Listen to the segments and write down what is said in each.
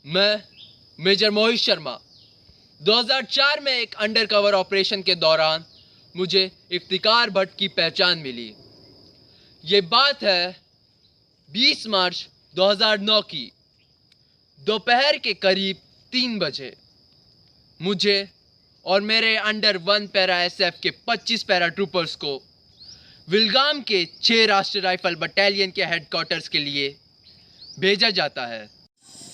मैं मेजर मोहित शर्मा 2004 में एक अंडरकवर ऑपरेशन के दौरान मुझे इफ्तिकार भट्ट की पहचान मिली। ये बात है 20 मार्च 2009 की दोपहर के करीब 3 बजे। मुझे और मेरे अंडर 1 पैरा एसएफ के 25 पैरा ट्रूपर्स को विलगाम के 6 राष्ट्रीय राइफल बटालियन के हेडक्वार्टर्स के लिए भेजा जाता है।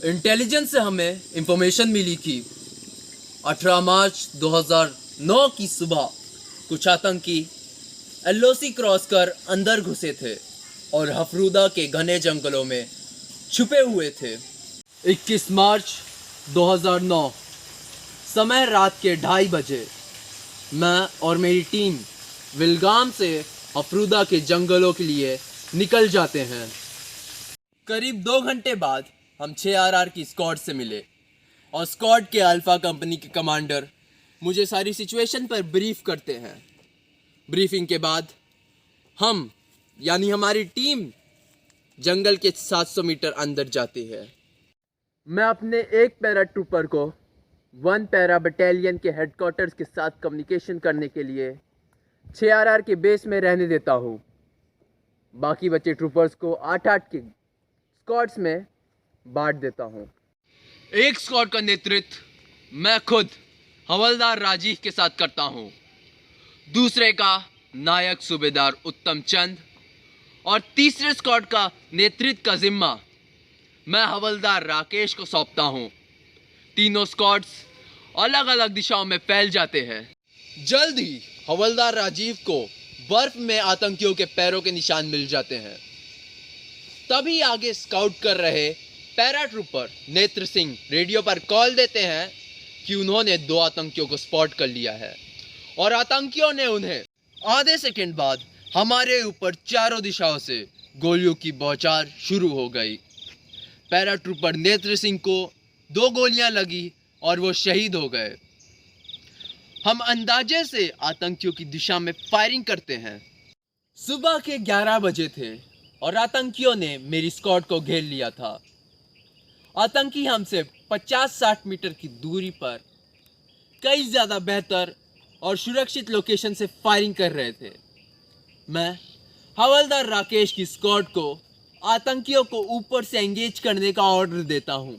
इंटेलिजेंस से हमें इंफॉर्मेशन मिली कि 18 मार्च 2009 की सुबह कुछ आतंकी एलओसी क्रॉस कर अंदर घुसे थे और हफरूदा के घने जंगलों में छुपे हुए थे। 21 मार्च 2009 समय रात के 2:30 बजे मैं और मेरी टीम विलगाम से हफरूदा के जंगलों के लिए निकल जाते हैं। करीब 2 घंटे बाद हम 6RR की स्क्वाड से मिले और स्क्वाड के अल्फा कंपनी के कमांडर मुझे सारी सिचुएशन पर ब्रीफ करते हैं। ब्रीफिंग के बाद हम यानी हमारी टीम जंगल के 700 मीटर अंदर जाती है। मैं अपने एक पैरा ट्रूपर को 1 पैरा बटालियन के हेडक्वार्टर्स के साथ कम्युनिकेशन करने के लिए 6RR के बेस में रहने देता हूँ। बाकी बचे ट्रूपर्स को 8-8 के स्क्वाड्स में बांट देता हूँ। एक स्क्वाड का नेतृत्व मैं खुद हवलदार राजीव के साथ करता हूँ, दूसरे का नायक सूबेदार उत्तम चंद और तीसरे स्क्वाड का नेतृत्व का जिम्मा मैं हवलदार राकेश को सौंपता हूँ। तीनों स्क्वाड्स अलग अलग दिशाओं में फैल जाते हैं। जल्द ही हवलदार राजीव को बर्फ में आतंकियों के पैरों के निशान मिल जाते हैं। तभी आगे स्काउट कर रहे पैरा ट्रूपर नेत्र सिंह रेडियो पर कॉल देते हैं कि उन्होंने 2 आतंकियों को स्पॉट कर लिया है और आतंकियों ने उन्हें आधे सेकंड बाद हमारे ऊपर चारों दिशाओं से गोलियों की बौछार शुरू हो गई। पैरा ट्रूपर नेत्र सिंह को 2 गोलियां लगी और वो शहीद हो गए। हम अंदाजे से आतंकियों की दिशा में फायरिंग करते हैं। सुबह के 11 बजे थे और आतंकियों ने मेरी स्क्वाड को घेर लिया था। आतंकी हमसे 50-60 मीटर की दूरी पर कई ज़्यादा बेहतर और सुरक्षित लोकेशन से फायरिंग कर रहे थे। मैं हवलदार राकेश की स्क्वाड को आतंकियों को ऊपर से एंगेज करने का ऑर्डर देता हूँ।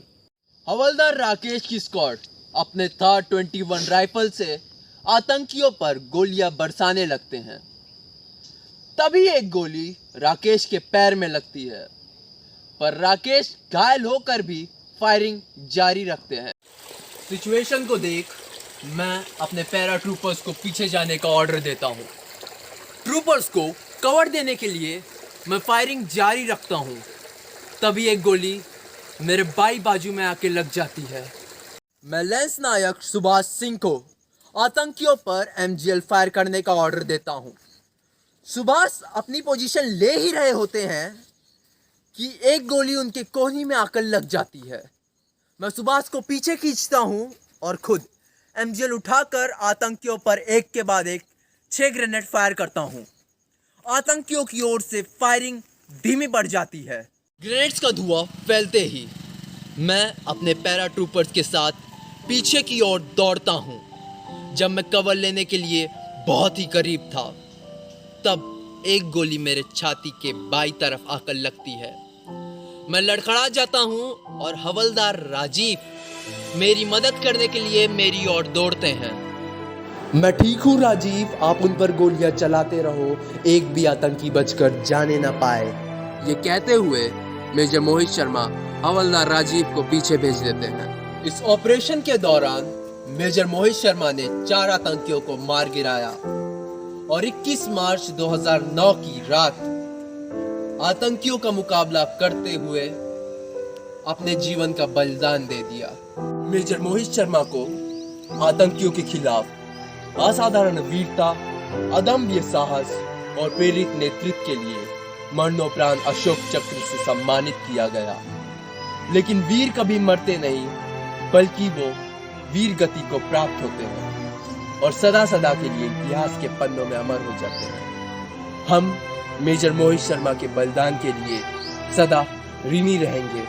हवलदार राकेश की स्क्वाड अपने थार 21 राइफल से आतंकियों पर गोलियां बरसाने लगते हैं। तभी एक गोली राकेश के पैर में लगती है, पर राकेश घायल होकर भी फायरिंग जारी रखते हैं। सिचुएशन को देख मैं अपने पैरा ट्रूपर्स को पीछे जाने का ऑर्डर देता हूँ। ट्रूपर्स को कवर देने के लिए मैं फायरिंग जारी रखता हूँ। तभी एक गोली मेरे बाई बाजू में आके लग जाती है। मैं लेंस नायक सुभाष सिंह को आतंकियों पर MGL फायर करने का ऑर्डर देता हूँ। सुभाष अपनी पोजीशन ले ही रहे होते हैं कि एक गोली उनके कोहनी में आकर लग जाती है। मैं सुभाष को पीछे खींचता हूँ और खुद MGL उठाकर आतंकियों पर एक के बाद एक 6 ग्रेनेड फायर करता हूँ। आतंकियों की ओर से फायरिंग धीमी पड़ जाती है। ग्रेनेड्स का धुआं फैलते ही मैं अपने पैरा ट्रूपर्स के साथ पीछे की ओर दौड़ता हूँ। जब मैं कवर लेने के लिए बहुत ही करीब था, तब एक गोली मेरे छाती के बाईं तरफ आकर लगती है। मैं लड़खड़ा जाता हूँ और हवलदार राजीव मेरी मदद करने के लिए मेरी ओर दौड़ते हैं। मैं ठीक हूँ राजीव, आप उन पर गोलियां चलाते रहो, एक भी आतंकी बचकर जाने ना पाए। ये कहते हुए मेजर मोहित शर्मा हवलदार राजीव को पीछे भेज देते हैं। इस ऑपरेशन के दौरान मेजर मोहित शर्मा ने 4 आतंकियों को मार गिराया और 21 मार्च 2009 की रात आतंकियों का मुकाबला करते हुए अपने जीवन का बलिदान दे दिया। मेजर मोहित शर्मा को आतंकियों के खिलाफ असाधारण वीरता, अदम्य साहस और प्रेरित नेतृत्व के लिए मरणोपरांत अशोक चक्र से सम्मानित किया गया। लेकिन वीर कभी मरते नहीं, बल्कि वो वीर गति को प्राप्त होते हैं और सदा सदा के लिए इतिहास के पन्नों में अमर हो जाते हैं। हम मेजर मोहित शर्मा के बलिदान के लिए सदा ऋणी रहेंगे।